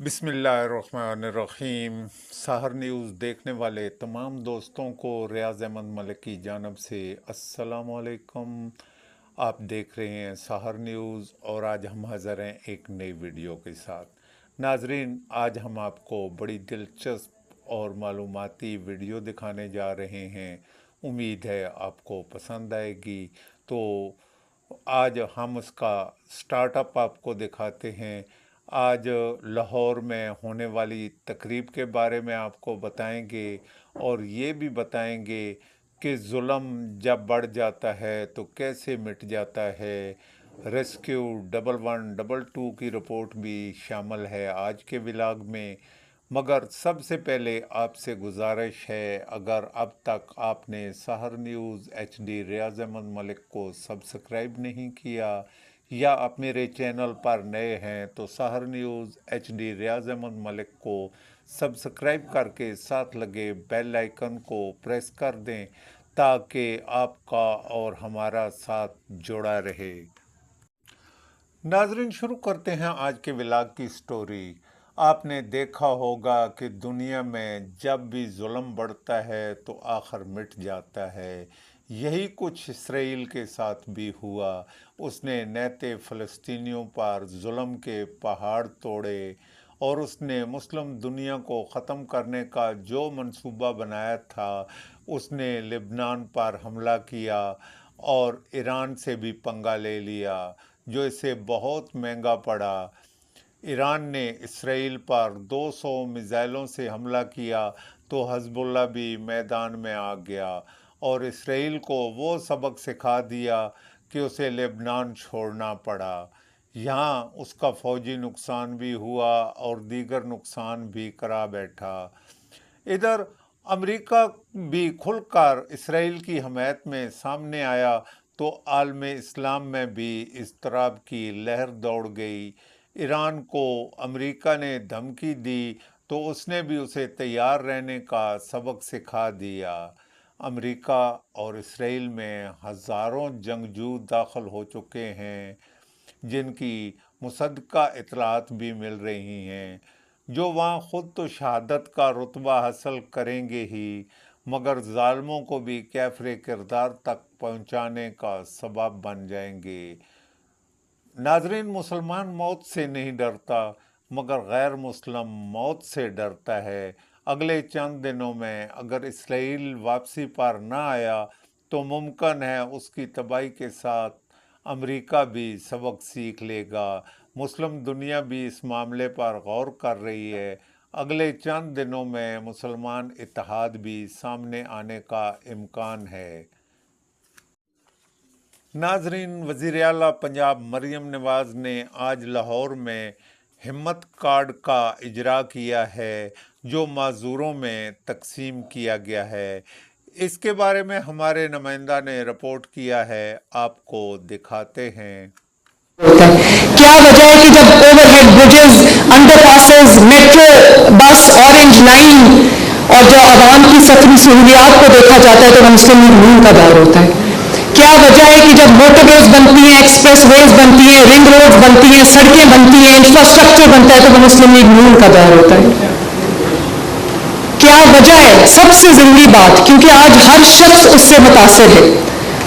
بسم اللہ الرحمن الرحیم۔ سحر نیوز دیکھنے والے تمام دوستوں کو ریاض احمد ملک کی جانب سے السلام علیکم۔ آپ دیکھ رہے ہیں سحر نیوز اور آج ہم حاضر ہیں ایک نئی ویڈیو کے ساتھ۔ ناظرین، آج ہم آپ کو بڑی دلچسپ اور معلوماتی ویڈیو دکھانے جا رہے ہیں۔ امید ہے آپ کو پسند آئے گی۔ تو آج ہم اس کا سٹارٹ اپ آپ کو دکھاتے ہیں۔ آج لاہور میں ہونے والی تقریب کے بارے میں آپ کو بتائیں گے اور یہ بھی بتائیں گے کہ ظلم جب بڑھ جاتا ہے تو کیسے مٹ جاتا ہے۔ ریسکیو 1122 کی رپورٹ بھی شامل ہے آج کے ولاگ میں۔ مگر سب سے پہلے آپ سے گزارش ہے، اگر اب تک آپ نے سحر نیوز HD ریاض احمد ملک کو سبسکرائب نہیں کیا یا آپ میرے چینل پر نئے ہیں تو سحر نیوز HD ریاض احمد ملک کو سبسکرائب کر کے ساتھ لگے بیل آئیکن کو پریس کر دیں تاکہ آپ کا اور ہمارا ساتھ جڑا رہے۔ ناظرین، شروع کرتے ہیں آج کے ولاگ کی سٹوری۔ آپ نے دیکھا ہوگا کہ دنیا میں جب بھی ظلم بڑھتا ہے تو آخر مٹ جاتا ہے۔ یہی کچھ اسرائیل کے ساتھ بھی ہوا۔ اس نے نیتے فلسطینیوں پر ظلم کے پہاڑ توڑے اور اس نے مسلم دنیا کو ختم کرنے کا جو منصوبہ بنایا تھا، اس نے لبنان پر حملہ کیا اور ایران سے بھی پنگا لے لیا، جو اسے بہت مہنگا پڑا۔ ایران نے اسرائیل پر 200 میزائلوں سے حملہ کیا تو حزب اللہ بھی میدان میں آ گیا اور اسرائیل کو وہ سبق سکھا دیا کہ اسے لبنان چھوڑنا پڑا۔ یہاں اس کا فوجی نقصان بھی ہوا اور دیگر نقصان بھی کرا بیٹھا۔ ادھر امریکہ بھی کھل کر اسرائیل کی حمایت میں سامنے آیا تو عالم اسلام میں بھی اضطراب کی لہر دوڑ گئی۔ ایران کو امریکہ نے دھمکی دی تو اس نے بھی اسے تیار رہنے کا سبق سکھا دیا۔ امریکہ اور اسرائیل میں ہزاروں جنگجو داخل ہو چکے ہیں، جن کی مصدقہ اطلاعات بھی مل رہی ہیں، جو وہاں خود تو شہادت کا رتبہ حاصل کریں گے ہی، مگر ظالموں کو بھی کافر کردار تک پہنچانے کا سبب بن جائیں گے۔ ناظرین، مسلمان موت سے نہیں ڈرتا مگر غیر مسلم موت سے ڈرتا ہے۔ اگلے چند دنوں میں اگر اسرائیل واپسی پر نہ آیا تو ممکن ہے اس کی تباہی کے ساتھ امریکہ بھی سبق سیکھ لے گا۔ مسلم دنیا بھی اس معاملے پر غور کر رہی ہے۔ اگلے چند دنوں میں مسلمان اتحاد بھی سامنے آنے کا امکان ہے۔ ناظرین، وزیر اعلیٰ پنجاب مریم نواز نے آج لاہور میں ہمت کارڈ کا اجرا کیا ہے جو معذوروں میں تقسیم کیا گیا ہے۔ اس کے بارے میں ہمارے نمائندہ نے رپورٹ کیا ہے، آپ کو دکھاتے ہیں۔ کیا وجہ ہے کہ جب overhead bridges, underpasses, metro bus, orange line اور جو عوام کی سفری سہولیات کو دیکھا جاتا ہے تو وہ مسلم لیگ نون کا دور ہوتا ہے؟ کیا وجہ ہے کہ جب موٹر ویز بنتی ہیں، ایکسپریس ویز بنتی ہیں، رنگ روڈز بنتی ہیں، سڑکیں بنتی ہیں، انفراسٹرکچر بنتا ہے تو وہ مسلم لیگ نون کا دور ہوتا ہے؟ کیا وجہ ہے؟ سب سے ضروری بات، کیونکہ آج ہر شخص اس سے متاثر ہے،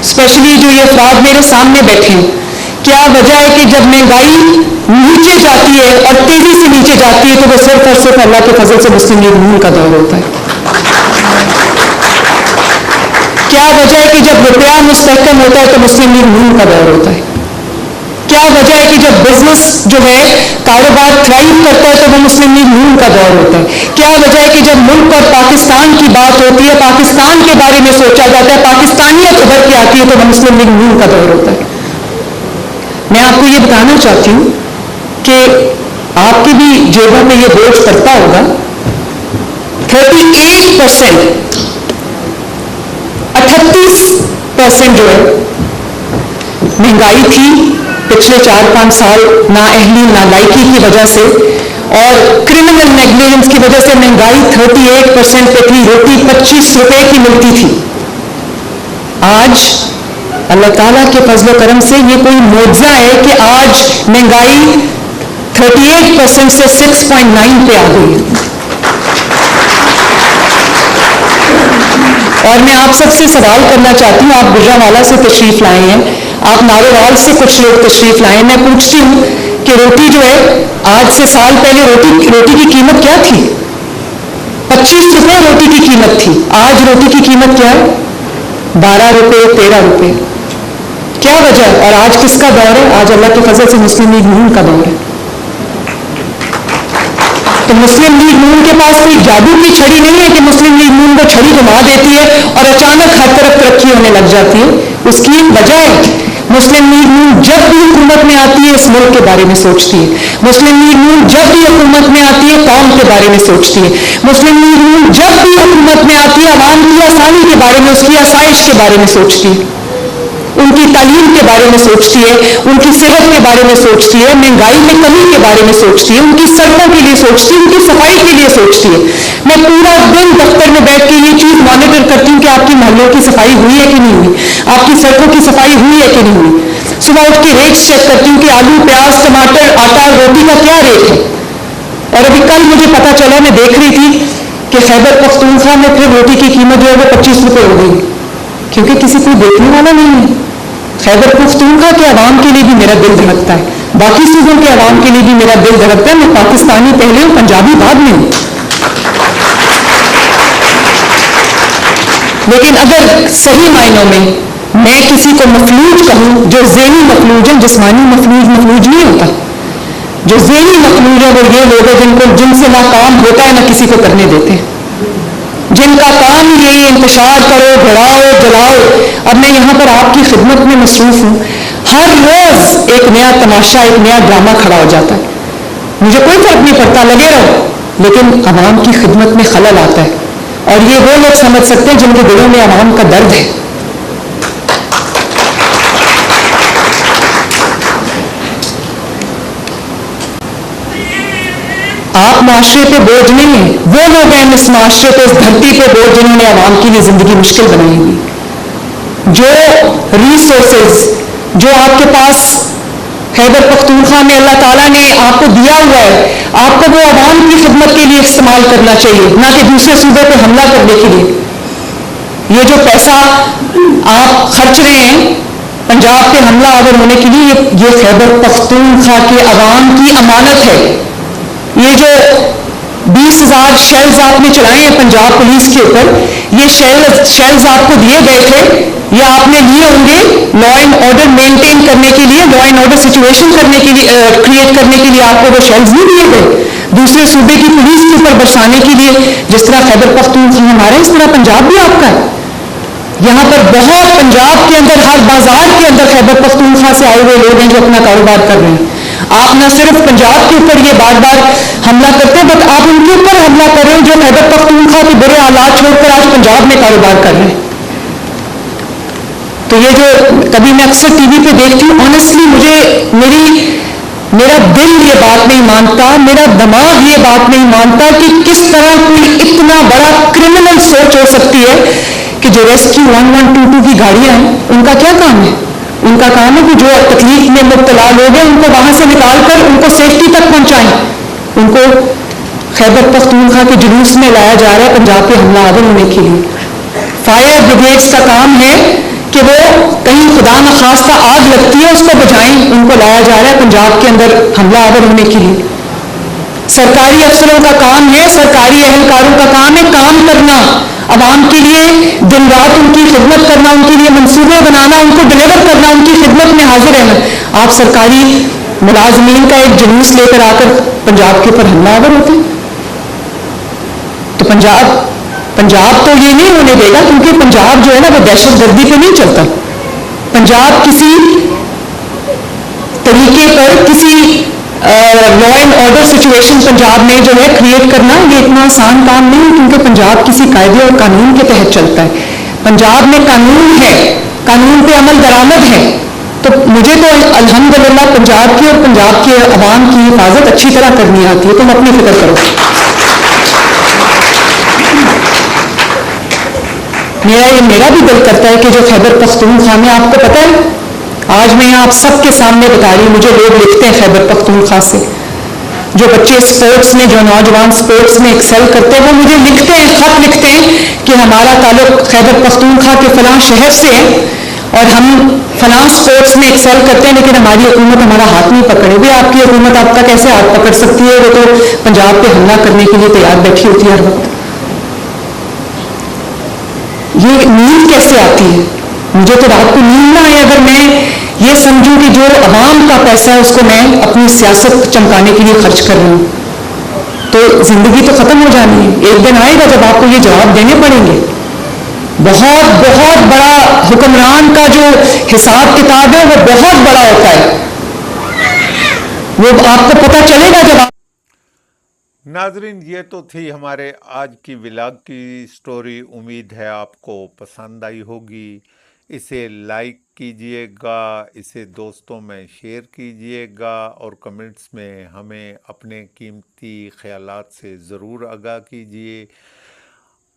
اسپیشلی جو یہ افراد میرے سامنے بیٹھے ہیں، کیا وجہ ہے کہ جب مہنگائی نیچے جاتی ہے اور تیزی سے نیچے جاتی ہے تو وہ صرف اور صرف اللہ کے فضل سے مسلم لیگ نون کا دور ہوتا ہے؟ کیا وجہ ہے کہ جب روپیہ مستحکم ہوتا ہے تو مسلم لیگ نون کا دور ہوتا ہے؟ کیا وجہ ہے کہ جب بزنس جو ہے کاروبار تھرائیو کرتا ہے تو وہ مسلم لیگ نون کا دور ہوتا ہے؟ کیا وجہ ہے کہ جب ملک اور پاکستان کی بات ہوتی ہے، پاکستان کے بارے میں سوچا جاتا ہے، پاکستانیت ابھر کے آتی ہے تو وہ مسلم لیگ نون کا دور ہوتا ہے؟ میں آپ کو یہ بتانا چاہتی ہوں کہ آپ کی بھی جیبوں میں یہ بوجھ پڑتا ہوگا۔ 38% 38% جو ہے مہنگائی تھی پچھلے 4-5 سال، نااہلی نالائکی کی وجہ سے اور کرمنل نیگلیجنس کی وجہ سے مہنگائی 38% پہ تھی۔ روٹی 25 روپے کی ملتی تھی۔ آج اللہ تعالیٰ کے فضل و کرم سے یہ کوئی معجزہ ہے کہ آج مہنگائی 38% سے 6.9 پہ آ گئی ہے. اور میں آپ سب سے سوال کرنا چاہتی ہوں, آپ گجرانوالہ سے تشریف لائے ہیں, آپ نارووال سے کچھ لوگ تشریف لائے ہیں, میں پوچھتی ہوں کہ روٹی جو ہے آج سے سال پہلے روٹی کی قیمت کیا تھی؟ 25 روپے روٹی کی قیمت تھی. آج روٹی کی قیمت کیا ہے؟ 12 روپے 13 روپے. کیا وجہ ہے؟ اور آج کس کا دور ہے؟ آج اللہ کے فضل سے مسلم لیگ نون کا دور ہے. تو مسلم لیگ نون کے پاس کوئی جادو کی چھڑی نہیں ہے کہ مسلم لیگ نون کو چھڑی گھما دیتی ہے اور اچانک ہر طرف ترقی ہونے لگ جاتی ہے. اس کی وجہ ہے مسلم لیگ نون جب بھی حکومت میں آتی ہے اس ملک کے بارے میں سوچتی ہے. مسلم لیگ نون جب بھی حکومت میں آتی ہے قوم کے بارے میں سوچتی ہے. مسلم لیگ نون جب بھی حکومت میں آتی ہے عوام کی آسانی کے بارے میں, اس کی آسائش کے بارے میں سوچتی ہے, ان کی تعلیم کے بارے میں سوچتی ہے, ان کی صحت کے بارے میں سوچتی ہے, مہنگائی میں کمی کے بارے میں سوچتی ہے, ان کی سڑکوں کے لیے سوچتی ہے, ان کی صفائی کے لیے سوچتی ہے. میں پورا دن دفتر میں بیٹھ کے یہ چیز مانیٹر کرتی ہوں کہ آپ کی محلوں کی صفائی ہوئی ہے کہ نہیں ہوئی, آپ کی سڑکوں کی صفائی ہوئی ہے کہ نہیں ہوئی. صبح اٹھ کے ریٹس چیک کرتی ہوں کہ آلو, پیاز, ٹماٹر, آٹا, روٹی کا کیا ریٹ ہے. اور ابھی کل مجھے پتا چلا, میں دیکھ رہی تھی کہ خیبر پختونخوا میں پھر روٹی کی قیمت جو ہے وہ 25 روپے ہو گئی, کیونکہ کسی کو دیکھنے والا نہیں ہے. خیبر پختونخوا کے عوام کے لیے بھی میرا دل دھڑکتا ہے, باقی صوبوں کے عوام کے لیے بھی میرا دل دھڑکتا ہے. میں پاکستانی پہلے ہوں, پنجابی بعد میں ہوں. لیکن اگر صحیح معنوں میں کسی کو مفلوج کہوں, جو ذہنی مفلوج ہے, جسمانی مفلوج نہیں ہوتا, جو ذہنی مفلوج ہے وہ یہ لوگ ہیں جن سے نہ کام ہوتا ہے نہ کسی کو کرنے دیتے, جن کا کام یہی انتشار کرو, بڑھاؤ, جلاؤ. اب میں یہاں پر آپ کی خدمت میں مصروف ہوں, ہر روز ایک نیا تماشا, ایک نیا ڈرامہ کھڑا ہو جاتا ہے. مجھے کوئی فرق نہیں پڑتا, لگے رہو, لیکن عوام کی خدمت میں خلل آتا ہے. اور یہ وہ لوگ سمجھ سکتے ہیں جن کے دلوں میں عوام کا درد ہے. آپ معاشرے پہ بوجھ نہیں ہیں, وہ لوگ ہیں اس معاشرے پہ, اس دھرتی پہ بوجھ جنہوں نے عوام کی لیے زندگی مشکل بنائی ہوئی. جو ریسورسز جو آپ کے پاس خیبر پختونخوا میں اللہ تعالیٰ نے آپ کو دیا ہوا ہے, آپ کو وہ عوام کی خدمت کے لیے استعمال کرنا چاہیے, نہ کہ دوسرے صوبے پہ حملہ کرنے کے لیے. یہ جو پیسہ آپ خرچ رہے ہیں پنجاب پہ حملہ آور ہونے کے لیے, یہ خیبر پختونخوا کے عوام کی امانت ہے. یہ جو 20,000 شیلز آپ نے چلائے ہیں پنجاب پولیس کے اوپر, یہ شیلز آپ کو دیے گئے تھے, یہ آپ نے لیے ہوں گے لا اینڈ آرڈر مینٹین کرنے کے لیے, law and order situation create کرنے کے لیے آپ کو وہ شیلز نہیں دیے گئے دوسرے صوبے کی پولیس کے اوپر برسانے کے لیے. جس طرح خیبر پختونخوا ہمارا, اس طرح پنجاب بھی آپ کا ہے. یہاں پر بہت پنجاب کے اندر, ہر بازار کے اندر خیبر پختونخوا سے آئے ہوئے لوگ ہیں جو اپنا کاروبار کر رہے ہیں. آپ نہ صرف پنجاب کے اوپر یہ بار بار حملہ کرتے ہیں, بٹ آپ ان کے اوپر حملہ کر رہے ہیں جو خیبر پختونخوا کے برے حالات چھوڑ کر آج پنجاب میں کاروبار کر رہے ہیں. تو یہ جو کبھی میں اکثر ٹی وی پہ دیکھتی ہوں, آنیسٹلی میرا دل یہ بات نہیں مانتا, میرا دماغ یہ بات نہیں مانتا کہ کس طرح کوئی اتنا بڑا کرمنل سوچ ہو سکتی ہے کہ جو ریسکیو 1122 کی گاڑیاں ہیں ان کا کیا کام ہے. ان کا کام ہے کہ جو تکلیف میں مبتلا لوگ ہیں ان کو وہاں سے نکال کر ان کو سیفٹی تک پہنچائیں. ان کو خیبر پختونخوا کے جلوس میں لایا جا رہا ہے پنجاب کے حملہ آور ہونے کے لیے. فائر بریگیڈز کا کام ہے کہ وہ کہیں خدا نخواستہ آگ لگتی ہے اس کو بجھائیں, ان کو لایا جا رہا ہے پنجاب کے اندر حملہ آور ہونے کے لیے. سرکاری افسروں کا کام ہے, سرکاری اہلکاروں کا کام ہے کام کرنا, عوام کے لیے دن رات ان کی خدمت کرنا, ان کے لیے منصوبے بنانا, ان کو ڈلیور کرنا, ان کی خدمت میں حاضر رہنا. آپ سرکاری ملازمین کا ایک جلوس لے کر آ کر پنجاب کے اوپر حملہ آور ہوتے ہیں. تو پنجاب تو یہ نہیں ہونے دے گا, کیونکہ پنجاب جو ہے نا وہ دہشت گردی پہ نہیں چلتا. پنجاب کسی طریقے پر کسی law and order situation Punjab میں جو ہے کریٹ کرنا یہ اتنا آسان کام نہیں, کیونکہ پنجاب کسی قاعدے اور قانون کے تحت چلتا ہے. پنجاب میں قانون ہے, قانون پہ عمل درآمد ہے. تو مجھے تو الحمدللہ پنجاب کی اور پنجاب کے عوام کی حفاظت اچھی طرح کرنی آتی ہے. تم اپنی فکر کرو. میرا بھی دل کرتا ہے کہ جو خیبر پختونخوا میں, آپ کو پتہ ہے آج میں آپ سب کے سامنے بتا رہی ہوں, مجھے لوگ لکھتے ہیں خیبر پختونخوا سے جو بچے سپورٹس میں، جو نوجوان سپورٹس میں ایکسل کرتے ہیں، وہ مجھے لکھتے ہیں، خط لکھتے ہیں کہ ہمارا تعلق خیبر پختونخوا کے فلاں شہر سے ہے اور ہم فلاں سپورٹس میں ایکسل کرتے ہیں، لیکن ہماری حکومت ہمارا ہاتھ نہیں پکڑے ہوئے. آپ کی حکومت آپ کا کیسے ہاتھ پکڑ سکتی ہے؟ وہ تو پنجاب پہ حملہ کرنے کے لیے تیار بیٹھی ہوتی ہے ہر وقت. یہ نیند کیسے آتی ہے؟ مجھے تو رات کو نیند نہ آئے اگر میں یہ سمجھوں کہ جو عوام کا پیسہ ہے اس کو میں اپنی سیاست چمکانے کے لیے خرچ کر رہی ہوں. تو زندگی تو ختم ہو جانی ہے. ایک دن آئے گا جب آپ کو یہ جواب دینے پڑیں گے. بہت بہت بڑا حکمران کا جو حساب کتاب ہے وہ بہت بڑا ہوتا ہے. وہ آپ کو پتہ چلے گا جب آپ. ناظرین، یہ تو تھی ہمارے آج کی ولاگ کی سٹوری. امید ہے آپ کو پسند آئی ہوگی. اسے لائک کیجئے گا، اسے دوستوں میں شیئر کیجئے گا اور کمنٹس میں ہمیں اپنے قیمتی خیالات سے ضرور آگاہ کیجئے.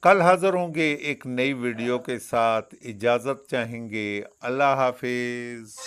کل حاضر ہوں گے ایک نئی ویڈیو کے ساتھ. اجازت چاہیں گے. اللہ حافظ.